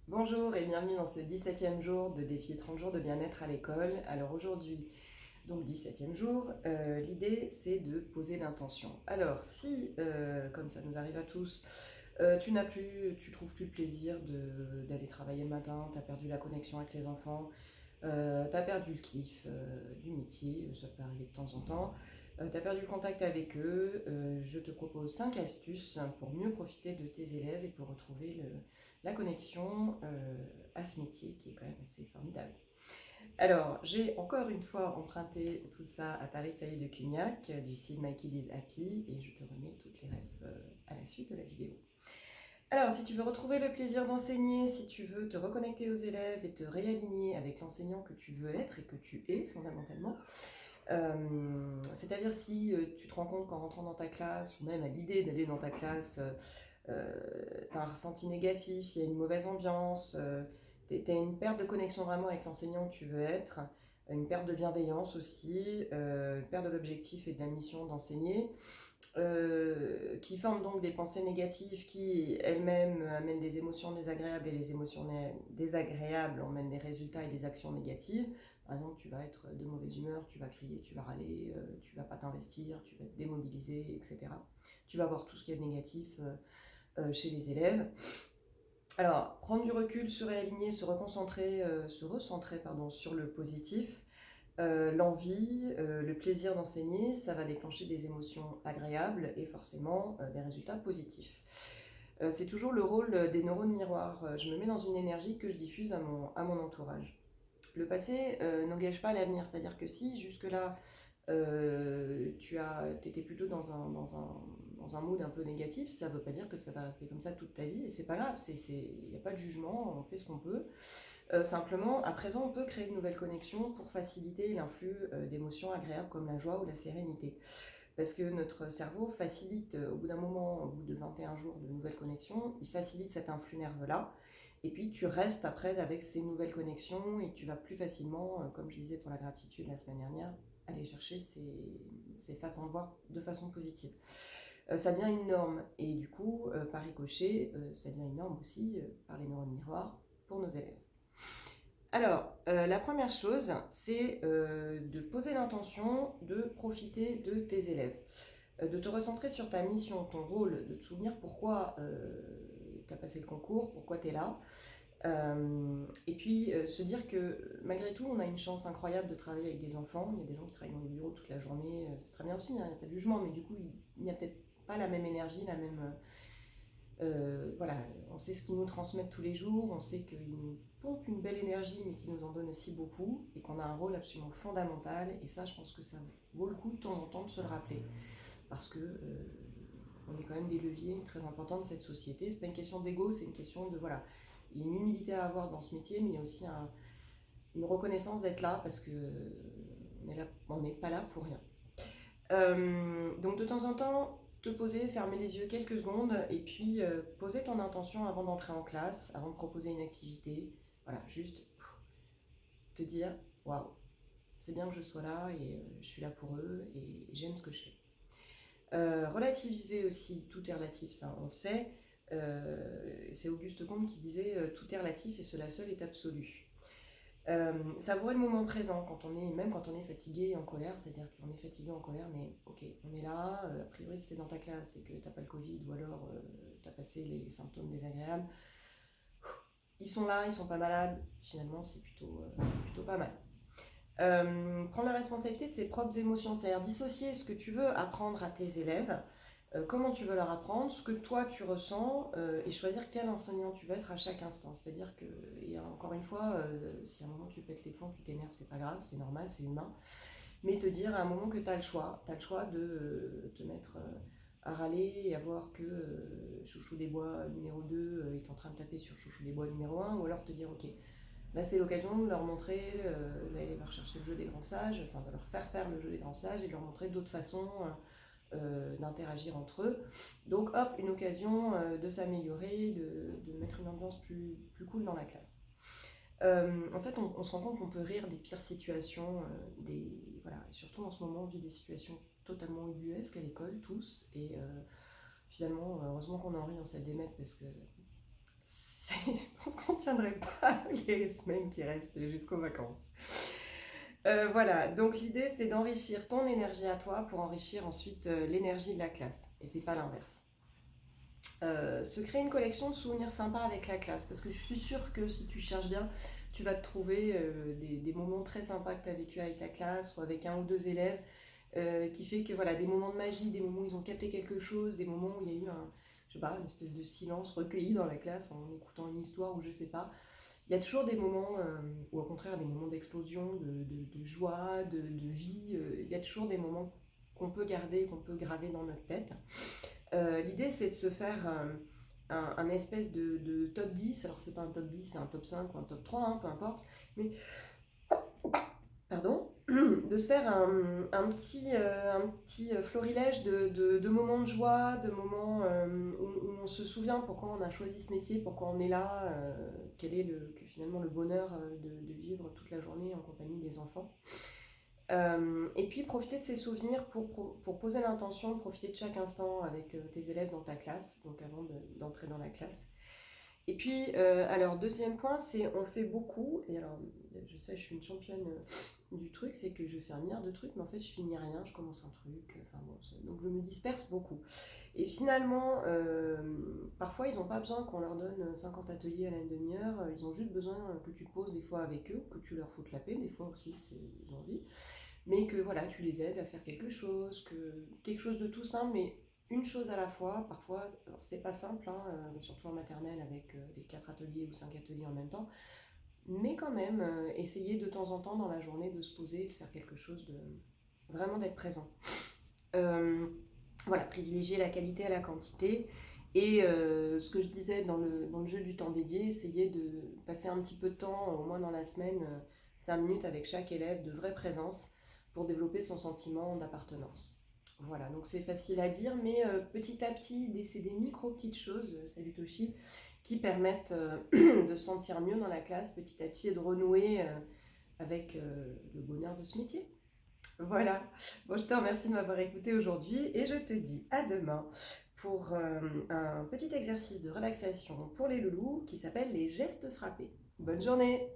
Bonjour et bienvenue dans ce 17e jour de défi 30 jours de bien-être à l'école. Alors aujourd'hui, donc 17e jour, l'idée c'est de poser l'intention. Alors si, comme ça nous arrive à tous, tu trouves plus le plaisir d'aller travailler le matin, tu as perdu la connexion avec les enfants, tu as perdu le kiff du métier, ça peut arriver de temps en temps, tu as perdu le contact avec eux, je te propose 5 astuces pour mieux profiter de tes élèves et pour retrouver la connexion à ce métier qui est quand même assez formidable. Alors, j'ai encore une fois emprunté tout ça à Paris Saïd de Cugnac, du site My Kid is Happy, et je te remets toutes les refs à la suite de la vidéo. Alors, si tu veux retrouver le plaisir d'enseigner, si tu veux te reconnecter aux élèves et te réaligner avec l'enseignant que tu veux être et que tu es fondamentalement, c'est-à-dire si tu te rends compte qu'en rentrant dans ta classe, ou même à l'idée d'aller dans ta classe, tu as un ressenti négatif, il y a une mauvaise ambiance, tu as une perte de connexion vraiment avec l'enseignant que tu veux être, une perte de bienveillance aussi, une perte de l'objectif et de la mission d'enseigner, qui forment donc des pensées négatives qui elles-mêmes amènent des émotions désagréables et les émotions désagréables emmènent des résultats et des actions négatives. Par exemple, tu vas être de mauvaise humeur, tu vas crier, tu vas râler, tu vas pas t'investir, tu vas te démobiliser, etc. Tu vas voir tout ce qui est négatif chez les élèves. Alors, prendre du recul, se réaligner, se reconcentrer, se recentrer pardon, sur le positif, l'envie, le plaisir d'enseigner, ça va déclencher des émotions agréables et forcément des résultats positifs. C'est toujours le rôle des neurones miroirs. Je me mets dans une énergie que je diffuse à mon entourage. Le passé n'engage pas l'avenir, c'est-à-dire que si jusque-là tu étais plutôt dans un mood un peu négatif, ça ne veut pas dire que ça va rester comme ça toute ta vie, et c'est pas grave, il n'y a pas de jugement, on fait ce qu'on peut. Simplement, à présent, on peut créer de nouvelles connexions pour faciliter l'influx d'émotions agréables comme la joie ou la sérénité. Parce que notre cerveau facilite, au bout d'un moment, au bout de 21 jours de nouvelles connexions, il facilite cet influx nerveux-là. Et puis tu restes après avec ces nouvelles connexions et tu vas plus facilement, comme je disais pour la gratitude la semaine dernière, aller chercher ces façons de voir de façon positive. Ça devient une norme et du coup, par ricochet, ça devient une norme aussi par les neurones miroirs pour nos élèves. Alors, la première chose, c'est de poser l'intention de profiter de tes élèves, de te recentrer sur ta mission, ton rôle, de te souvenir pourquoi tu as passé le concours, pourquoi tu es là. Et puis se dire que malgré tout, on a une chance incroyable de travailler avec des enfants. Il y a des gens qui travaillent dans les bureaux toute la journée, c'est très bien aussi, hein, il n'y a pas de jugement, mais du coup, il n'y a peut-être pas la même énergie, la même voilà, on sait ce qu'ils nous transmettent tous les jours, on sait qu'ils nous pompent une belle énergie, mais qu'ils nous en donnent aussi beaucoup, et qu'on a un rôle absolument fondamental. Et ça, je pense que ça vaut le coup de temps en temps de se le rappeler, parce que on est quand même des leviers très importants de cette société. C'est pas une question d'ego, c'est une question de voilà, il y a une humilité à avoir dans ce métier, mais il y a aussi une reconnaissance d'être là, parce que on n'est pas là pour rien. Donc de temps en temps, te poser, fermer les yeux quelques secondes et puis poser ton intention avant d'entrer en classe, avant de proposer une activité. Voilà, juste te dire waouh, c'est bien que je sois là et je suis là pour eux et j'aime ce que je fais. Relativiser aussi, tout est relatif, ça on le sait. C'est Auguste Comte qui disait tout est relatif et cela seul est absolu. Savourer le moment présent quand on est, même quand on est fatigué et en colère, c'est-à-dire qu'on est fatigué en colère, mais ok, on est là, a priori si t'es dans ta classe et que t'as pas le Covid ou alors t'as passé les symptômes désagréables, ils sont là, ils sont pas malades, finalement c'est plutôt pas mal. Prendre la responsabilité de ses propres émotions, c'est-à-dire dissocier ce que tu veux apprendre à tes élèves, comment tu veux leur apprendre, ce que toi tu ressens, et choisir quel enseignant tu veux être à chaque instant. C'est-à-dire que, et encore une fois, si à un moment tu pètes les plombs, tu t'énerves, c'est pas grave, c'est normal, c'est humain, mais te dire à un moment que tu as le choix de te mettre à râler et à voir que Chouchou des Bois numéro 2 est en train de taper sur Chouchou des Bois numéro 1, ou alors te dire ok, là, c'est l'occasion de leur montrer, d'aller leur chercher le jeu des grands sages, enfin de leur faire le jeu des grands sages et de leur montrer d'autres façons d'interagir entre eux. Donc, hop, une occasion de s'améliorer, de mettre une ambiance plus cool dans la classe. En fait, on se rend compte qu'on peut rire des pires situations, voilà, et surtout en ce moment, on vit des situations totalement ubuesques à l'école, tous, et finalement, heureusement qu'on en rit en salle des maîtres parce que Je pense qu'on ne tiendrait pas les semaines qui restent jusqu'aux vacances. Voilà, donc l'idée c'est d'enrichir ton énergie à toi pour enrichir ensuite l'énergie de la classe. Et c'est pas l'inverse. Se créer une collection de souvenirs sympas avec la classe, parce que je suis sûre que si tu cherches bien, tu vas te trouver des moments très sympas que tu as vécu avec ta classe ou avec un ou deux élèves, qui fait que voilà, des moments de magie, des moments où ils ont capté quelque chose, des moments où il y a eu je sais pas, une espèce de silence recueilli dans la classe en écoutant une histoire ou je sais pas. Il y a toujours des moments, ou au contraire des moments d'explosion, de joie, de vie. Il y a toujours des moments qu'on peut garder, qu'on peut graver dans notre tête. L'idée, c'est de se faire un espèce de top 10. Alors, c'est pas un top 10, c'est un top 5 ou un top 3, hein, peu importe. Mais, pardon, de se faire un petit florilège de moments de joie, de moments où on se souvient pourquoi on a choisi ce métier, pourquoi on est là, quel est finalement le bonheur de vivre toute la journée en compagnie des enfants. Et puis profiter de ces souvenirs pour poser l'intention de profiter de chaque instant avec tes élèves dans ta classe, donc avant d'entrer dans la classe. Et puis, alors deuxième point, c'est on fait beaucoup, et alors je sais, je suis une championne du truc, c'est que je fais un milliard de trucs, mais en fait je finis rien, je commence un truc, enfin bon, donc je me disperse beaucoup. Et finalement, parfois ils n'ont pas besoin qu'on leur donne 50 ateliers à la demi-heure, ils ont juste besoin que tu te poses des fois avec eux, que tu leur foutes la paix, des fois aussi ils ont envie, mais que voilà, tu les aides à faire quelque chose de tout simple, mais une chose à la fois. Parfois, c'est pas simple, hein, surtout en maternelle avec les 4 ateliers ou 5 ateliers en même temps, mais quand même, essayer de temps en temps dans la journée de se poser et de faire quelque chose de vraiment d'être présent. Euh, voilà, privilégier la qualité à la quantité. Et ce que je disais dans le jeu du temps dédié, essayer de passer un petit peu de temps, au moins dans la semaine, 5 minutes avec chaque élève, de vraie présence, pour développer son sentiment d'appartenance. Voilà, donc c'est facile à dire, mais petit à petit, c'est des micro-petites choses, salut Toshi, qui permettent de se sentir mieux dans la classe petit à petit et de renouer avec le bonheur de ce métier. Voilà. Bon, je te remercie de m'avoir écouté aujourd'hui et je te dis à demain pour un petit exercice de relaxation pour les loulous qui s'appelle les gestes frappés. Bonne journée!